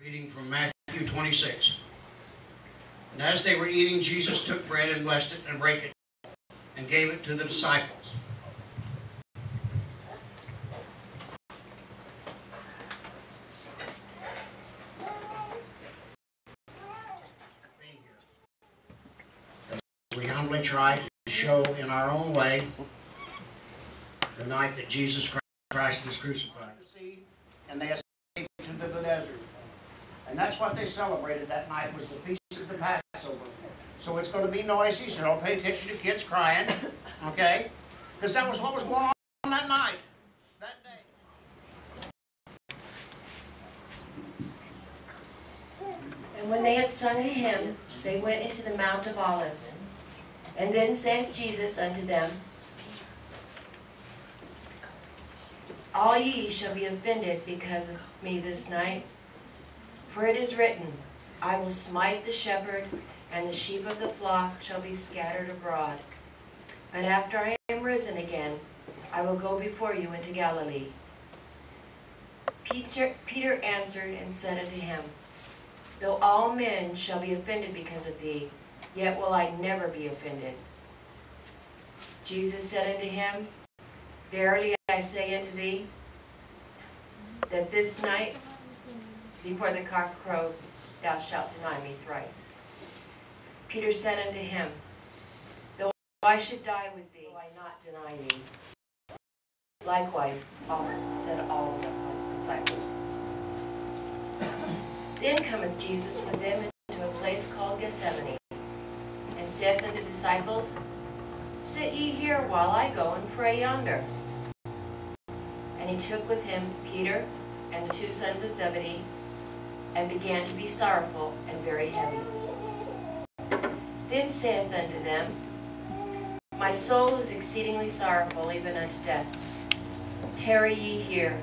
Reading from Matthew 26. And as they were eating, Jesus took bread and blessed it and brake it and gave it to the disciples. We humbly try to show in our own way the night that Jesus Christ was crucified. And they escaped into the desert. And that's what they celebrated that night, was the feast of the Passover. So it's going to be noisy, so don't pay attention to kids crying, okay? Because that was what was going on that night, that day. And when they had sung a hymn, they went into the Mount of Olives. And then saith Jesus unto them, All ye shall be offended because of me this night. For it is written, I will smite the shepherd, and the sheep of the flock shall be scattered abroad. But after I am risen again, I will go before you into Galilee. Peter answered and said unto him, Though all men shall be offended because of thee, yet will I never be offended. Jesus said unto him, Verily I say unto thee, that this night, before the cock crow, thou shalt deny me thrice. Peter said unto him, Though I should die with thee, will I not deny thee. Likewise also said all of the disciples. Then cometh Jesus with them into a place called Gethsemane, and saith unto the disciples, Sit ye here while I go and pray yonder. And he took with him Peter and the two sons of Zebedee, and began to be sorrowful and very heavy. Then saith unto them, My soul is exceedingly sorrowful, even unto death. Tarry ye here,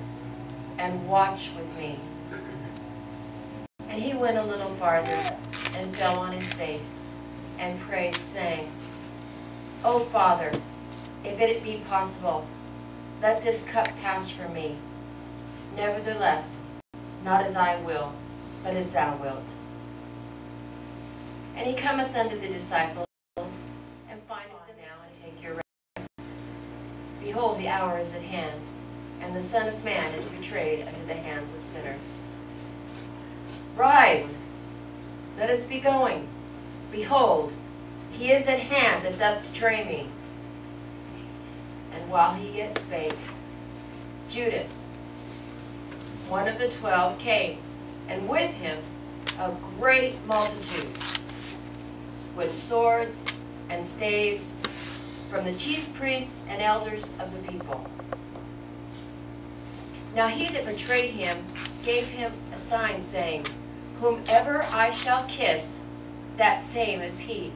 and watch with me. And he went a little farther, and fell on his face, and prayed, saying, O Father, if it be possible, let this cup pass from me. Nevertheless, not as I will, but as thou wilt. And he cometh unto the disciples, and findeth them now, and take your rest. Behold, the hour is at hand, and the Son of Man is betrayed into the hands of sinners. Rise, let us be going. Behold, he is at hand that doth betray me. And while he yet spake, Judas, one of the 12, came, and with him a great multitude, with swords and staves, from the chief priests and elders of the people. Now he that betrayed him gave him a sign, saying, Whomever I shall kiss, that same is he.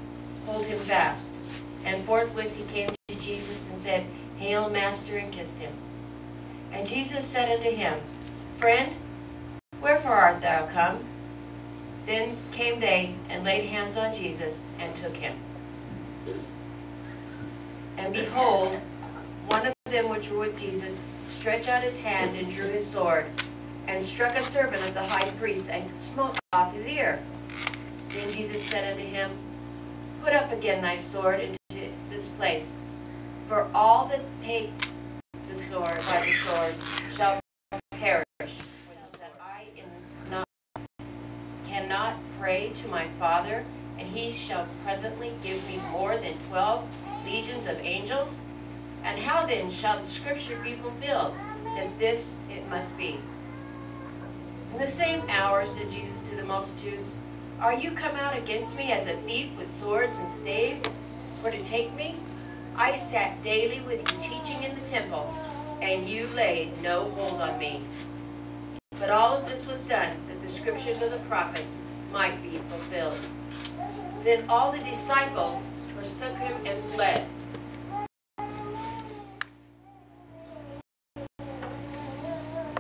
Hold him fast. And forthwith he came to Jesus and said, Hail, Master, and kissed him. And Jesus said unto him, Friend, wherefore art thou come? Then came they and laid hands on Jesus and took him. And behold, one of them which were with Jesus stretched out his hand and drew his sword, and struck a servant of the high priest, and smote off his ear. Then Jesus said unto him, Put up again thy sword into this place, for all that take the sword by the sword shall perish. That I cannot pray to my Father, and he shall presently give me more than 12 legions of angels? And how then shall the scripture be fulfilled, that this it must be? In the same hour said Jesus to the multitudes, Are you come out against me as a thief with swords and staves, for to take me? I sat daily with you teaching in the temple, and you laid no hold on me. But all of this was done, that the scriptures of the prophets might be fulfilled. Then all the disciples forsook him and fled.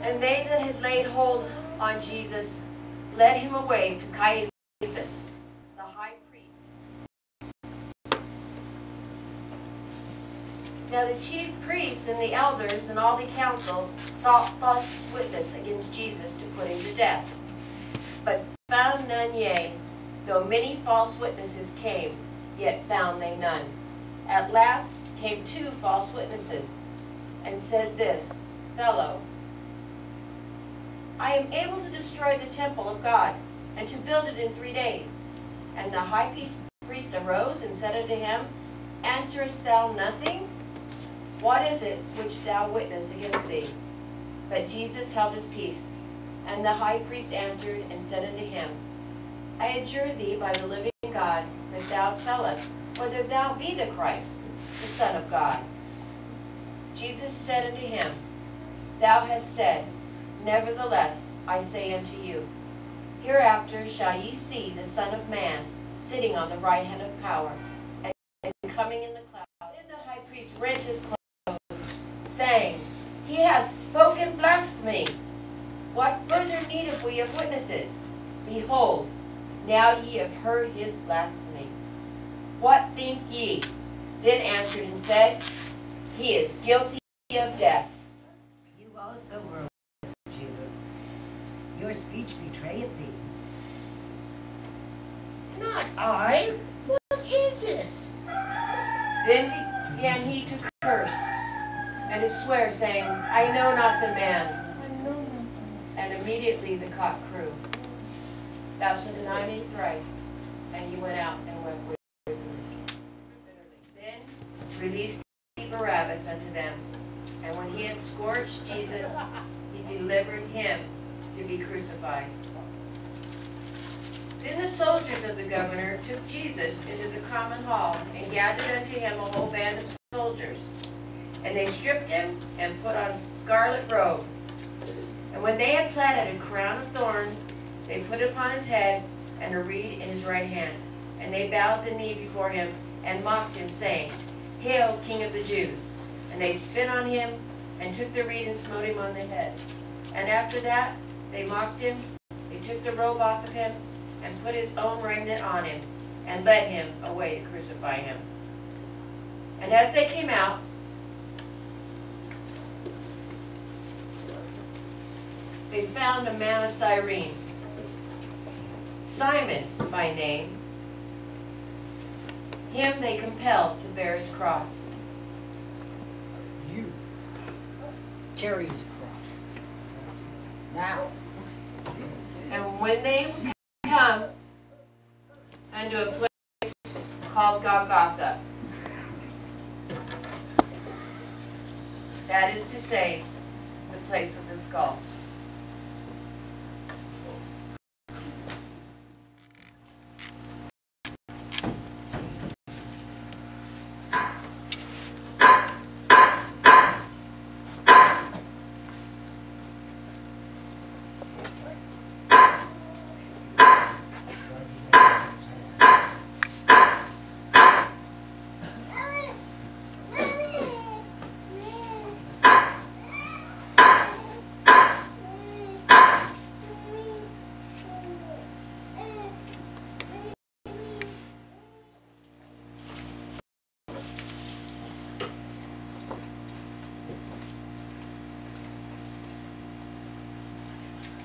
And they that had laid hold on Jesus led him away to Caiaphas, the high priest. Now the chief priests and the elders and all the council sought false witness against Jesus to put him to death. but found none, yea, though many false witnesses came, yet found they none. At last came 2 false witnesses, and said this, Fellow, I am able to destroy the temple of God, and to build it in 3 days. And the high priest arose and said unto him, Answerest thou nothing? What is it which thou witness against thee? But Jesus held his peace. And the high priest answered and said unto him, I adjure thee by the living God, that thou tell us whether thou be the Christ, the Son of God. Jesus said unto him, Thou hast said, Nevertheless I say unto you, hereafter shall ye see the Son of Man sitting on the right hand of power, and coming in the clouds. Then the high priest rent his clothes, saying, He hath spoken blasphemy. What further need have we of witnesses? Behold, now ye have heard his blasphemy. What think ye? Then answered and said, He is guilty of death. You also were, Jesus. Your speech betrayeth thee. Not I. What is this? Then began he to curse and to swear, saying, I know not the man. And immediately the cock crew. Thou shalt deny me thrice. And he went out and wept with him. Then released he Barabbas unto them. And when he had scourged Jesus, he delivered him to be crucified. Then the soldiers of the governor took Jesus into the common hall, and gathered unto him a whole band of soldiers. And they stripped him, and put on scarlet robe. And when they had platted a crown of thorns, they put upon his head, and a reed in his right hand. And they bowed the knee before him, and mocked him, saying, Hail, King of the Jews! And they spit on him, and took the reed, and smote him on the head. And after that, they mocked him, they took the robe off of him, and put his own raiment on him, and led him away to crucify him. And as they came out, they found a man of Cyrene, Simon by name. Him they compelled to bear his cross. You carry his cross. Now. And when they come unto a place called Golgotha, that is to say, the place of the skull.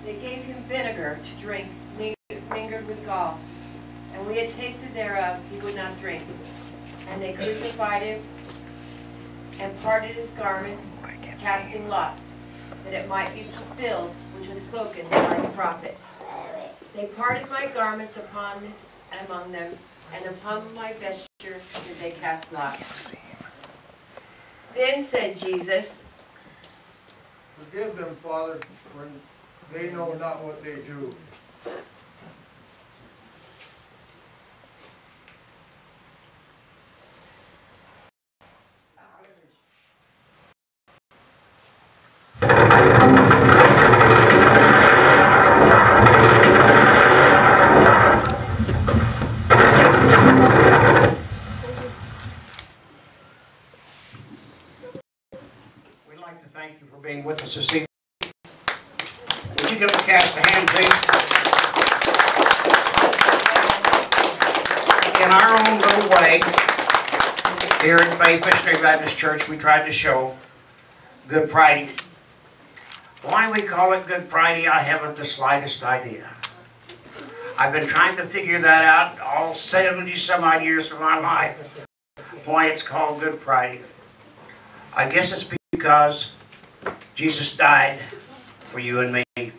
They gave him vinegar to drink, mingled with gall. And when he had tasted thereof, he would not drink. And they crucified him, and parted his garments, casting lots, that it might be fulfilled, which was spoken by the prophet. They parted my garments among them, and upon my vesture did they cast lots. Then said Jesus, Forgive them, Father, for they know not what they do. We'd like to thank you for being with us this evening. Would you give a cast a hand, please? In our own little way, here at Faith Missionary Baptist Church, we tried to show Good Friday. Why we call it Good Friday, I haven't the slightest idea. I've been trying to figure that out all 70 some odd years of my life, why it's called Good Friday. I guess it's because Jesus died for you and me.